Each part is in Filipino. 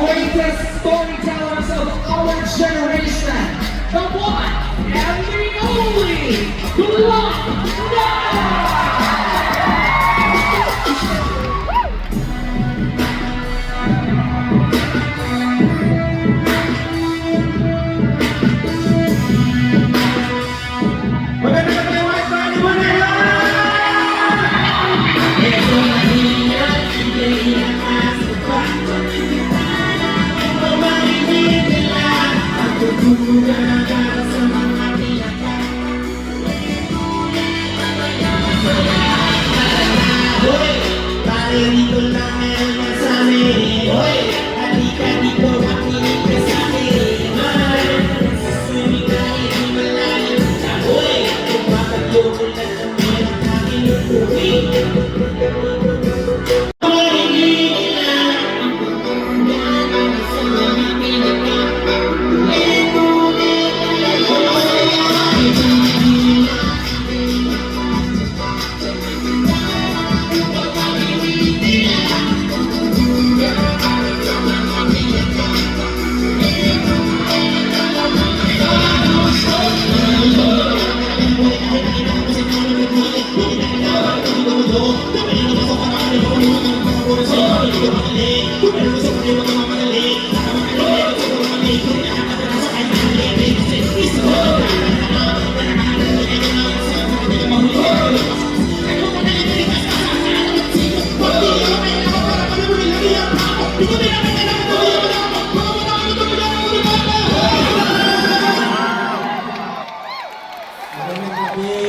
greatest storytellers of our generation, the one and the only Glock dito lang meron na sa amin. Hoy, halika dito, makinig ka sa akin. Saswimming na hindi malalim sa hoy. Kung bakit yung ulan na meron na kinukuhin.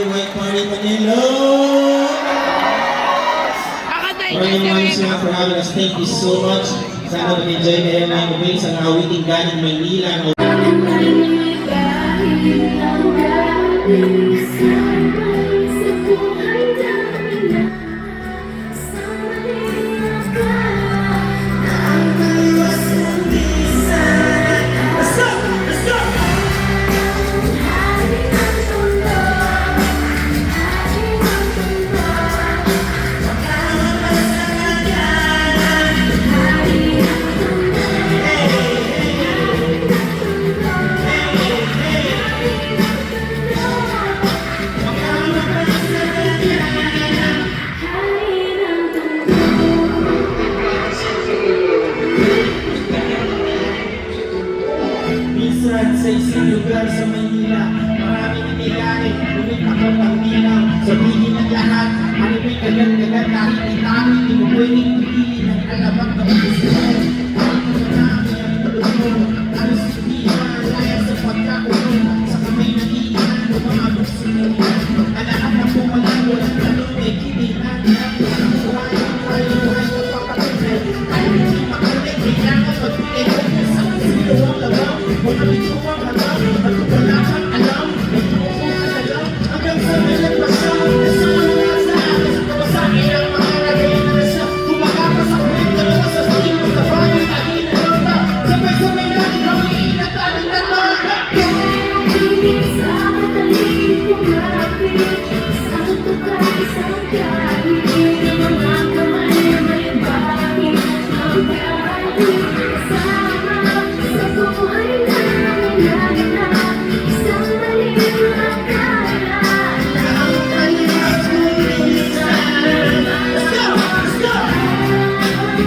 White Party Manila! Maraming salamat for having us. Thank you so much. Sana mag-enjoy kayo ng movie sa awiting galing Maynila. Sa isang lugar sa Maynila, maraming nangyayari, ngunit ako ang dinaw. Sabihin ng lahat, ano ba'y kagat-kagat kahit itami, di mo pwedeng piliin ang alabang na gusto. Kahit na marami ang tulong mo, halos hindi malaya sa pagkakulong. Sa kamay na iyan, lumabog sa mundo. Alahan na pumalang walang talong, may kinihan na buhay na papakita. Kahit hindi makalit, kailangan magbigay ko sa silo ang labaw. Mga bituang alam, at wala kang alam, nagtuong alam, hanggang sa may nagpasyaw, sa mga sa akin, sa akin ang mga lagay na nasa, kumaka sa kulit, dalawa sa sakin, magkabayo, lagi na nota, sabay-sabay natin ang iinatan ng nata. Sa mataling kumapit, sa tukay, sa galit, ng mga kamay na may bakit, ang galit, sama sa buhay na nangyayari, isang maling akala, ang talas mo minsan. Let's go! Let's go!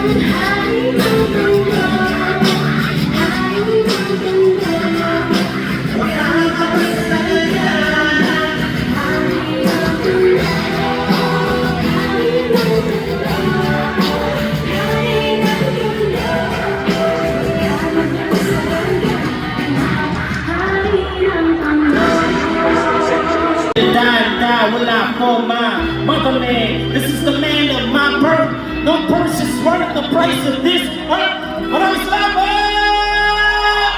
Ang hari ng ganda, hari ng ganda, makakapit talaga, hari ng ganda, hari ng ganda, hari ng ganda, yaman ng salaga, hari ng ganda. Dada, wala forma, motherland. This is the land of my birth. No purse is worth the price of this earth. Maraming salamat!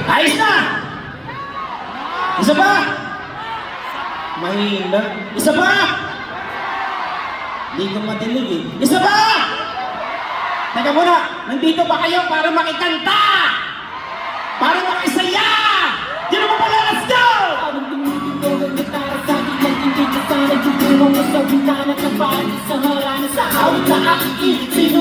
Ayos na! Isa pa? Mahina. Isa pa? Hindi ko madilig eh. Isa pa? Teka muna, nandito ba kayo para makikanta? Para makisaya! Yun naman pala, let's go! Parang tumitigaw ang gitara sa akin ng hindi ka sana. Tutulong mo sa bintana na parang sa harana sa awit na aking isip.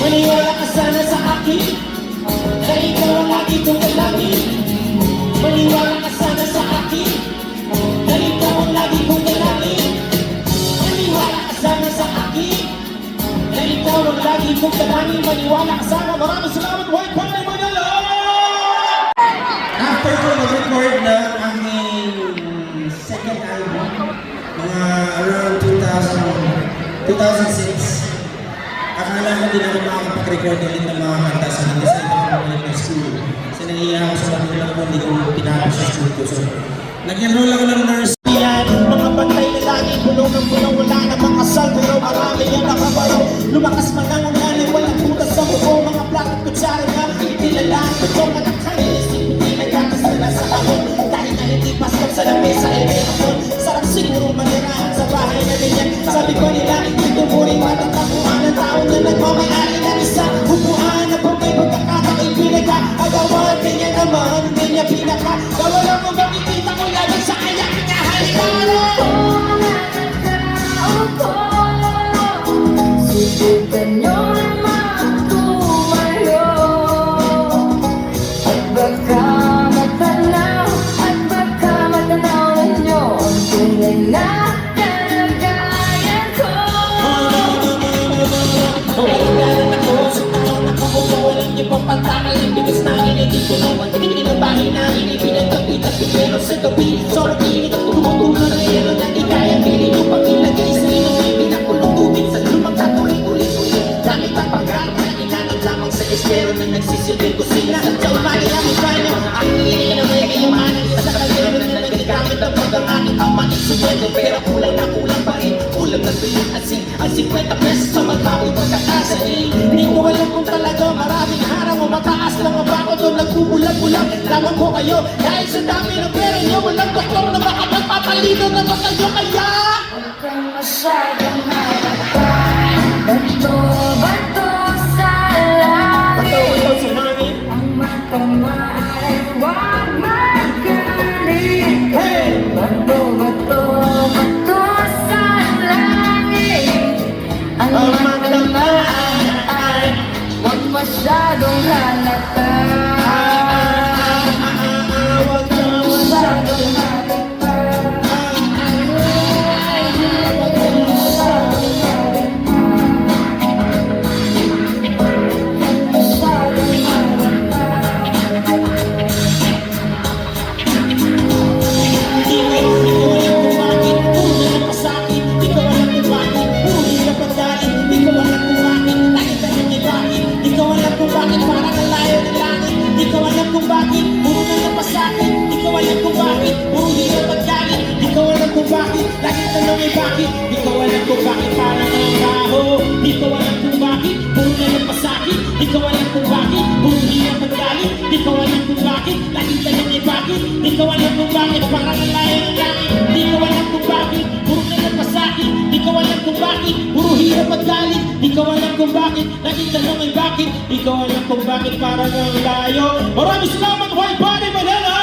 Maniwala ka sana sa akin na ikaw ang lagi kong dalangin. Maniwala ka sana sa akin na ikaw ang lagi kong dalangin. Maniwala ka sana sa akin na ikaw ang lagi kong dalangin. Maniwala ka sana. Maraming salamat, White Party Manila! After ko mag-record na aking second album, mga around 2006, akala ko din ako makakapag-record ulit ng mga kanta sa hindi sa ito ako ng school. Kasi nahiya ako sa magulang ko, hindi ko tinapos sa school ko. So, nag-enroll ako ng nurse. Yan, mga bantay na lagi bulong ng bulong, wala namang asal, pero marami yan nakabaro. Lumakas man ang ulan, walang butas sa buko, mga plakot kutsara na itilalaan ko ito, nakakainis, hindi nagkakasala sa ako. Dahil na hindi pasok sa lamesa, ako. Sarap siguro manirahan sa bahay na ganyan. Sabi ko nila, dito mo rin matatapuan ng tao na nagmamayari ng isa. Upuan na po may pagkakataking pinag-agawan, ganyan naman, ganyan pinaka. Gawalan mo ba ikita ko lalo sa ayak niya, halika! Subukan nyo naman tumayo at baka matanaw ninyo ang tunay na kalagayan ko. Kailangan ako, sumunod ako, walang niyo pang pantakal. Bigas na hindi ko naman, tinigil ang bahay na pinagkapit-tapit. Pero sa gabi, sorry, pinag-tumutunan na yun na di kaya. Pili mo pang ilagay sa ng pera, kulang na kulang pa rin. Kulang na tuloy asin, ang 50 pesos sa magbaboy pagkakasahin. Hindi ko alam kung talaga maraming harang o mataas lang ang bako doon nagbubulag-bulag. Laman ko kayo, dahil sa dami ng pera nyo, walang doktor na makapagpatalino naman kayo kaya. Huwag kang masyadong halata. Bato sa langit. Ito sa namin. Ang mata maaari huwag magaling. Hey! Bato sa langit. Ang mata maaari huwag masyadong halata. Huwag kang masyadong Ikaw alam kung bakit parang ang layo ng langit. Di ko alam kung bakit puro na nagpasakit. Di ko alam kung bakit puro hirap at galit. Di ko alam kung bakit laging tanong ay bakit. Di ko alam kung bakit parang ang layo. Maraming salamat, White Body Manila!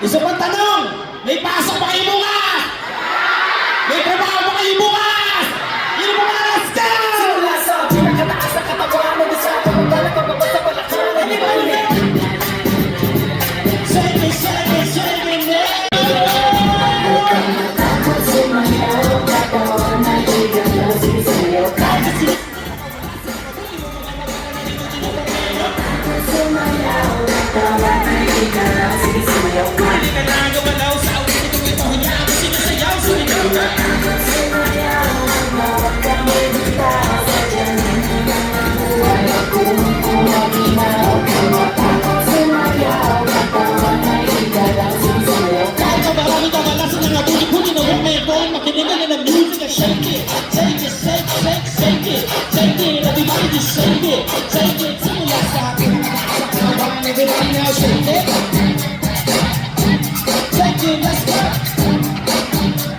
Isa pang tanong, may pasok ba kayo bukas? May trabaho ba kayo bukas? Yun mo mga rascal! Simula sa pinakataas sa katawan mo sa pagkakala ka pa sa balakang Di ba yun? Shake it, shake it, shake it, yeah! Huwag kang matakot sumayaw. Katawan na igalaw sisiyaw. Kahit sumayaw. Katawan na igalaw sisiyaw. Hindi ka na gumalaw sa awit itong ito. Hiya ako sinasayaw, sumigaw ka! Sumayaw. Huwag kang bibitaw. Sadyanin mo na ang buhay. Kumukuha ginaw. Huwag kang matakot sumayaw. Katawan na igalaw sisiyaw. Kahit na marami ka malasan ng abuli-huli na huwag may phone, makinig ka na ng music na shake it, shake it, shake, shake, shake it, shake it, everybody just shake it, shake it, simula sa akin, sa kawan, everybody now shake it, shake it, let's go.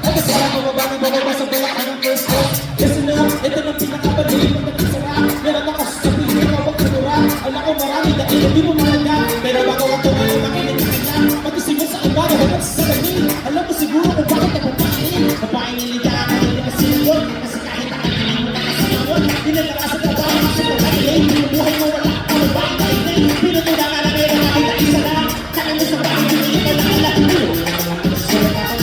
Nagkasala mo ba ng bababa sa bulak ng first floor? Listen up, ito ng pinakabalik ng nagsara, meron ako sa sabihin mo pagkakura, alam ko marami dahil hindi mo mahanda, pero bako ang tumayo makinig ka na, mag-isip mo sa iba na wala sa sabihin, alam ko siguro kung bakit ako pakinig, babaeng niligaran, hindi ka sinigod, kasi kahit nakalimutan mo na kasinigod, dinadala sa trabaho, kasi kung nakilig, buhay mo wala ako, babaeng nakilig, pinutula ka na meron nakita isa lang, saka mo sa bahay, hindi ka na alam,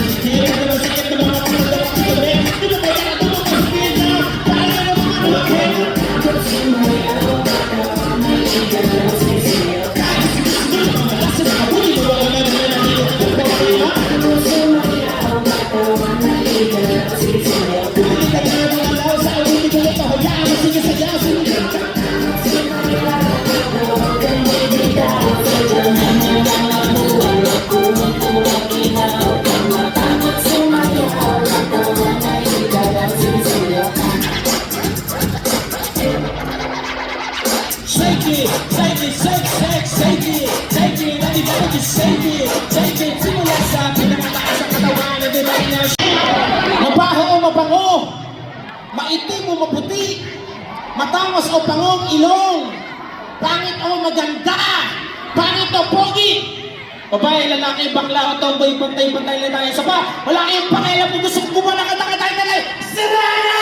hindi ka na sikit na mga kapatid ako sa gabi, di ba tayo na tulong sa sabihin na, dahil na mga lumakit, Sumayaw. Katawan na igalaw sisiyaw. kahit siguro mga lakas na kabuli mo, wala na nila nila, just shake it, simula sa pinakataas sa katawan ng diba niya. Mabaho o mabango, maitim o maputi, matangos o pangong ilong, pangit o maganda, pangit o pogi, babae, lalaki, bakla o tomboy, pantay-pantay na tayo sa pa. Wala kayong pakialam kung gusto kong gumana kata-katay na lang. Sirena!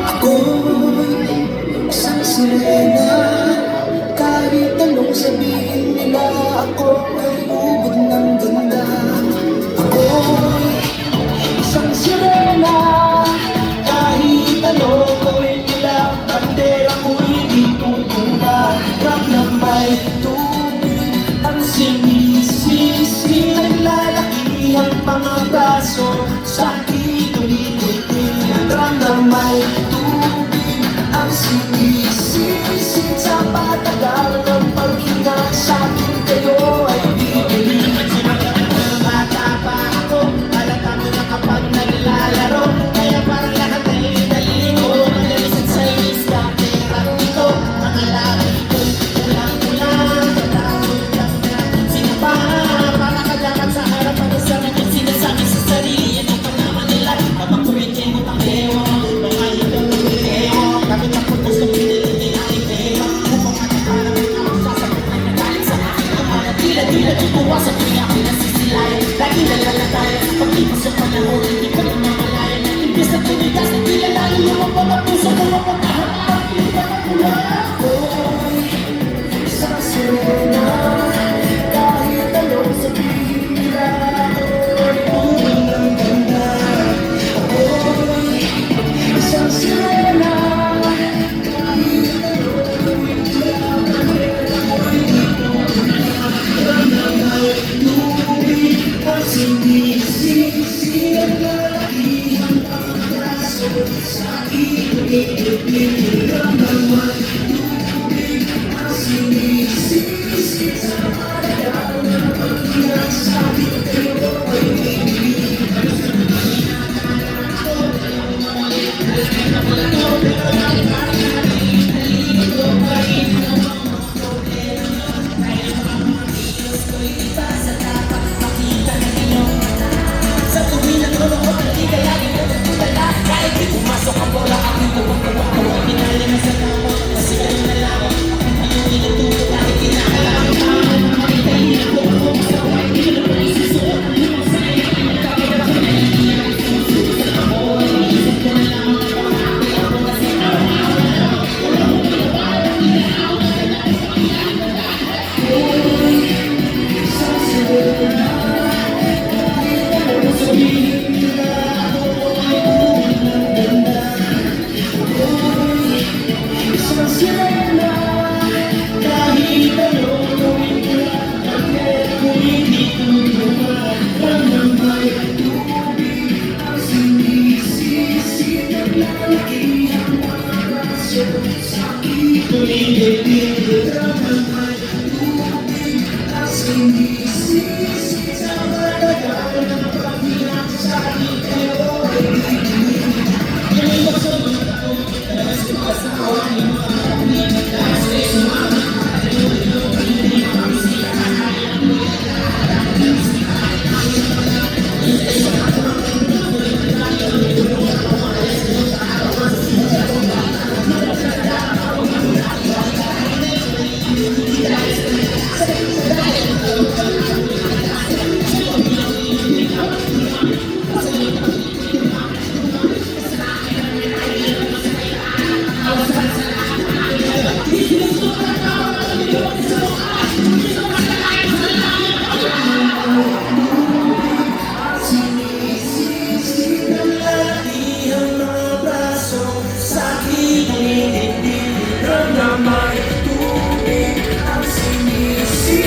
Ako'y isang sirena. Kahit anong sabihin nila, ako ay ubod ng ganda. Ako'y isang sirena. Kahit ano gawin nila, bandera ko'y di tutuwa. Rap na may tubig ang sinisisi. Naglalaki ang mga braso sa akin ulit-ulit. Rap na may tubig ang sinisisi. Sa patagal ng paghinga sa akin kayo ay bibili. Bata pa ako, halata mo na kapag naglalaro. Kaya parang lahat ay naligo. Magalisan sa inis ka, perang dito. Mga labi ko, ulang-ulang. Katakot lang na sino pa. Para kadapat sa harapan ng sarang yung sinasabi sa sarili. Yan ang panaman nila. Kapag kumitin mo takewa, mga hintang lumileo. Kapit ang putos ng pinilitin ang ipero. Upang mataparang may ako sasagot na nagaling sa akin. Ang mga tila-tila tutuwa sa tuya ko nasisilayan. Lagi nalalatay, pag-ibig sa panahon, hindi ka na mamalayan. Imbis na tumigas, tila lalo yung mga puso ko ang pagkaharap. Hindi ka na pula. Ako'y isang sirena. Kahit anong sabihin nila, ako'y ubod ng ganda. Ako'y isang sirena. Kahit anong gawin nila, bandera ko'y di tutuwa. Rap na may tubig ang sinisisi. Naglalaki ang mga braso sa akin ulit-ulit. Rap na may tubig ang sinisisi. Sa patagal ng paghinga sa akin kayo ay bibili. Sa tuwing naglalakot, hindi ka lagi na nagtutala. Kahit di pumasok ang bola, aking tuwag-tuwag-tuwag. Pinali na sa tama, kasi kayo na lang. Ang inututo, kahit kinakalang. Makitayin ako, ako masawa, hindi ka na pa isusuot. Hindi mo sa iyo, kapit na ako na hindi na isusuot. Sa ako, iisip ko na lang. Kapit ako na si araw-araw. Wala mo pinawala, pinaaw na na. Ako'y isang sirena. Kahit anong sabihin nila, ako'y ubod ng ganda. Ako'y isang sirena. Kahit anong gawin nila, bandera ko'y di tutuwa. Rap na may tubig ang sinisisi. Naglalaki ang mga braso sa akin ulit-ulit. Rap na may tubig ang sinisisi. Sa patagal ng paghinga sa akin kayo ay bibili. Sinisisi, naglalaki ang mga braso sa akin ulit-ulit. Rap na may tubig ang sinisisi.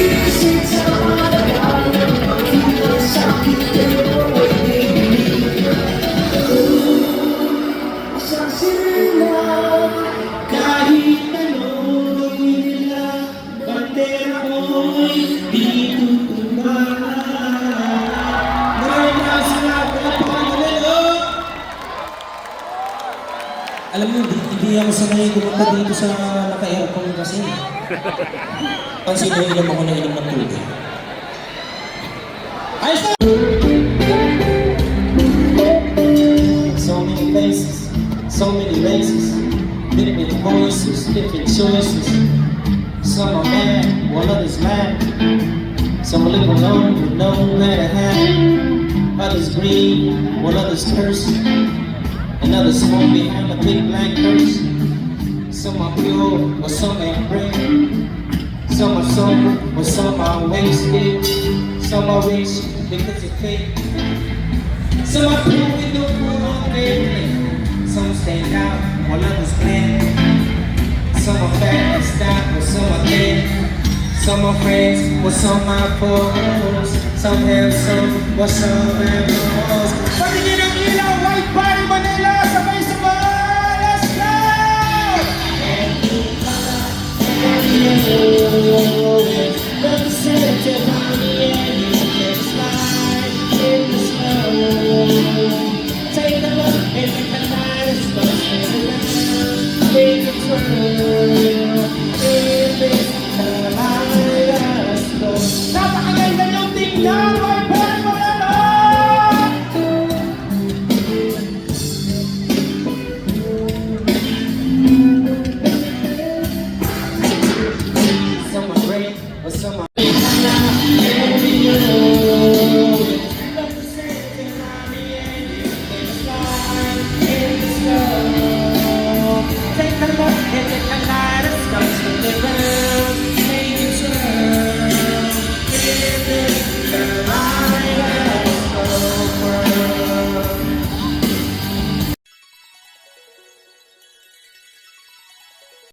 Sa patagal ng paghinga sa akin kayo ay bibili. Isang sirena. Hindi ako sanay pumunta dito sa naka-aircon kasi. Pansin mo, inom ako na inom ng tubig. Ayos na! So many faces, so many races, different voices, different choices. Some are mad, while others mad. Some live alone with nowhere to hide. Others grieve, while others curse. And others smoke behind a big black curse. Some are pure, while some are brave. Some are sober, while some are wasted. Some are rich because of fake. Some are poor with no food on their plate. Some stand out while others plan. Some are fat and stout, while some are thin. Some are friends, while some are foes. Some have some, while some have lost. Patingin ang ilaw, White Body Manila, sabay-sabay, let's go! Representative on the end, you can slide in the snow. Take a look, if you can find us, bust it around, make it twirl.